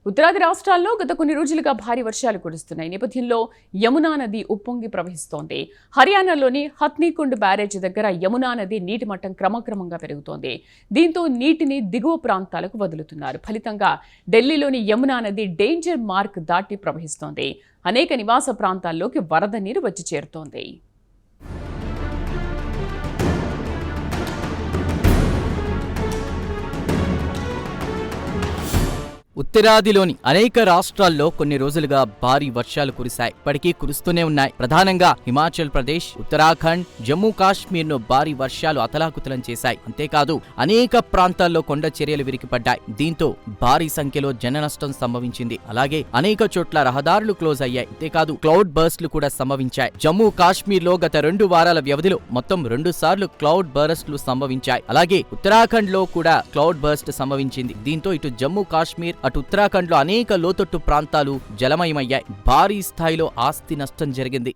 ఉత్తరాది రాష్ట్రాల్లో గత కొన్ని రోజులుగా భారీ వర్షాలు కురుస్తున్నాయి. నేపథ్యంలో యమునా నది ఉప్పొంగి ప్రవహిస్తోంది. హర్యానాలోని హత్నీకుండ్ బ్యారేజ్ దగ్గర యమునా నది నీటి మట్టం క్రమక్రమంగా పెరుగుతోంది. దీంతో నీటిని దిగువ ప్రాంతాలకు వదులుతున్నారు. ఫలితంగా ఢిల్లీలోని యమునా నది డేంజర్ మార్క్ దాటి ప్రవహిస్తోంది. అనేక నివాస ప్రాంతాల్లోకి వరద నీరు వచ్చి చేరుతోంది. ఉత్తరాదిలోని అనేక రాష్ట్రాల్లో కొన్ని రోజులుగా భారీ వర్షాలు కురిశాయి. ఇప్పటికీ కురుస్తూనే ఉన్నాయి. ప్రధానంగా హిమాచల్ ప్రదేశ్, ఉత్తరాఖండ్, జమ్మూ కాశ్మీర్ను భారీ వర్షాలు అతలాకుతలం చేశాయి. అంతేకాదు అనేక ప్రాంతాల్లో కొండ చర్యలు విరిగిపడ్డాయి. దీంతో భారీ సంఖ్యలో జన నష్టం సంభవించింది. అలాగే అనేక చోట్ల రహదారులు క్లోజ్ అయ్యాయి. అంతేకాదు క్లౌడ్ బర్స్ట్లు కూడా సంభవించాయి. జమ్మూ కాశ్మీర్లో గత 2 వారాల వ్యవధిలో మొత్తం 2 సార్లు క్లౌడ్ బర్స్ట్లు సంభవించాయి. అలాగే ఉత్తరాఖండ్ లో కూడా క్లౌడ్ బర్స్ట్ సంభవించింది. దీంతో ఇటు జమ్మూ కాశ్మీర్ అటు ఉత్తరాఖండ్లో అనేక లోతట్టు ప్రాంతాలు జలమయమయ్యాయి. భారీ స్థాయిలో ఆస్తి నష్టం జరిగింది.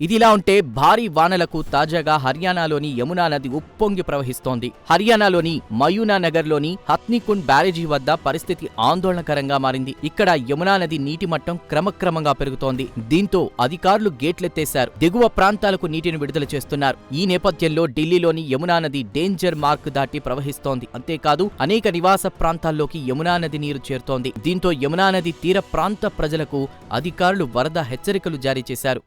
ఇదిలా ఉంటే భారీ వానలకు తాజాగా హర్యానాలోని యమునా నది ఉప్పొంగి ప్రవహిస్తోంది. హర్యానాలోని మయూనా నగర్లోని హత్నీకుండ్ బ్యారేజీ వద్ద పరిస్థితి ఆందోళనకరంగా మారింది. ఇక్కడ యమునా నది నీటి మట్టం క్రమక్రమంగా పెరుగుతోంది. దీంతో అధికారులు గేట్లెత్తేశారు. దిగువ ప్రాంతాలకు నీటిని విడుదల చేస్తున్నారు. ఈ నేపథ్యంలో ఢిల్లీలోని యమునా నది డేంజర్ మార్క్ దాటి ప్రవహిస్తోంది. అంతేకాదు అనేక నివాస ప్రాంతాల్లోకి యమునా నది నీరు చేరుతోంది. దీంతో యమునా నది తీర ప్రాంత ప్రజలకు అధికారులు వరద హెచ్చరికలు జారీ చేశారు.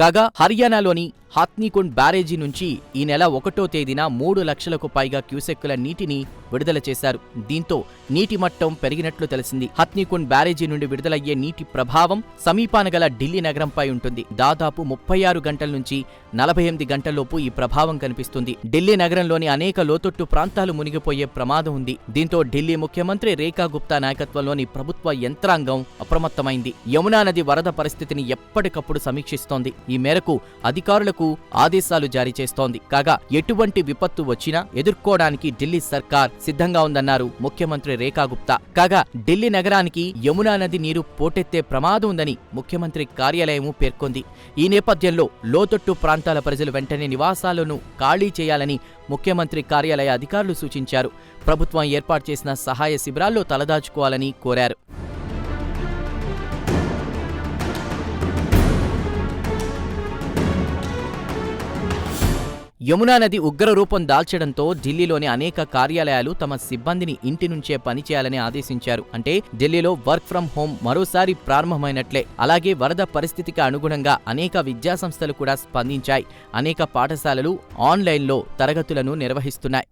కాగా హర్యానాలోని హత్నీకుండ్ బ్యారేజీ నుంచి ఈ నెల 1వ తేదీన 3 లక్షలకు పైగా క్యూసెక్కుల నీటిని విడుదల చేశారు. దీంతో నీటి మట్టం పెరిగినట్లు తెలిసింది. హత్నీకుండ్ బ్యారేజీ నుండి విడుదలయ్యే నీటి ప్రభావం సమీపాన గల ఢిల్లీ నగరంపై ఉంటుంది. దాదాపు 36 గంటల నుంచి 48 గంటల్లోపు ఈ ప్రభావం కనిపిస్తుంది. ఢిల్లీ నగరంలోని అనేక లోతట్టు ప్రాంతాలు మునిగిపోయే ప్రమాదం ఉంది. దీంతో ఢిల్లీ ముఖ్యమంత్రి రేఖా గుప్తా నాయకత్వంలోని ప్రభుత్వ యంత్రాంగం అప్రమత్తమైంది. యమునా నది వరద పరిస్థితిని ఎప్పటికప్పుడు సమీక్షిస్తోంది. ఈ మేరకు అధికారులకు ఆదేశాలు జారీ చేస్తోంది. కాగా ఎటువంటి విపత్తు వచ్చినా ఎదుర్కోవడానికి ఢిల్లీ సర్కార్ సిద్ధంగా ఉందన్నారు ముఖ్యమంత్రి రేఖా గుప్తా. కాగా ఢిల్లీ నగరానికి యమునా నది నీరు పోటెత్తే ప్రమాదం ఉందని ముఖ్యమంత్రి కార్యాలయం పేర్కొంది. ఈ నేపథ్యంలో లోతట్టు ప్రాంతాల ప్రజలు వెంటనే నివాసాలను ఖాళీ చేయాలని ముఖ్యమంత్రి కార్యాలయ అధికారులు సూచించారు. ప్రభుత్వం ఏర్పాటు చేసిన సహాయ శిబిరాల్లో తలదాచుకోవాలని కోరారు. యమునా నది ఉగ్రరూపం దాల్చడంతో ఢిల్లీలోని అనేక కార్యాలయాలు తమ సిబ్బందిని ఇంటి నుంచే పనిచేయాలని ఆదేశించారు. అంటే ఢిల్లీలో వర్క్ ఫ్రం హోం మరోసారి ప్రారంభమైనట్లే. అలాగే వరద పరిస్థితికి అనుగుణంగా అనేక విద్యాసంస్థలు కూడా స్పందించాయి. అనేక పాఠశాలలు ఆన్లైన్లో తరగతులను నిర్వహిస్తున్నాయి.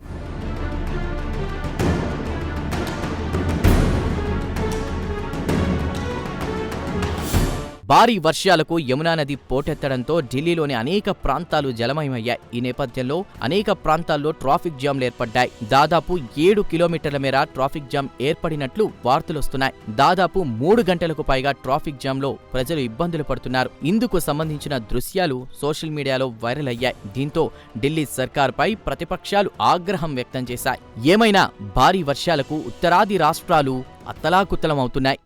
భారీ వర్షాలకు యమునా నది పోటెత్తడంతో ఢిల్లీలోని అనేక ప్రాంతాలు జలమయమయ్యాయి. ఈ నేపథ్యంలో అనేక ప్రాంతాల్లో ట్రాఫిక్ జామ్లు ఏర్పడ్డాయి. దాదాపు 7 కిలోమీటర్ల మేర ట్రాఫిక్ జామ్ ఏర్పడినట్లు వార్తలొస్తున్నాయి. దాదాపు 3 గంటలకు పైగా ట్రాఫిక్ జామ్లో ప్రజలు ఇబ్బందులు పడుతున్నారు. ఇందుకు సంబంధించిన దృశ్యాలు సోషల్ మీడియాలో వైరల్ అయ్యాయి. దీంతో ఢిల్లీ సర్కార్పై ప్రతిపక్షాలు ఆగ్రహం వ్యక్తం చేశాయి. ఏమైనా భారీ వర్షాలకు ఉత్తరాది రాష్ట్రాలు అత్తలాకుత్తలమవుతున్నాయి.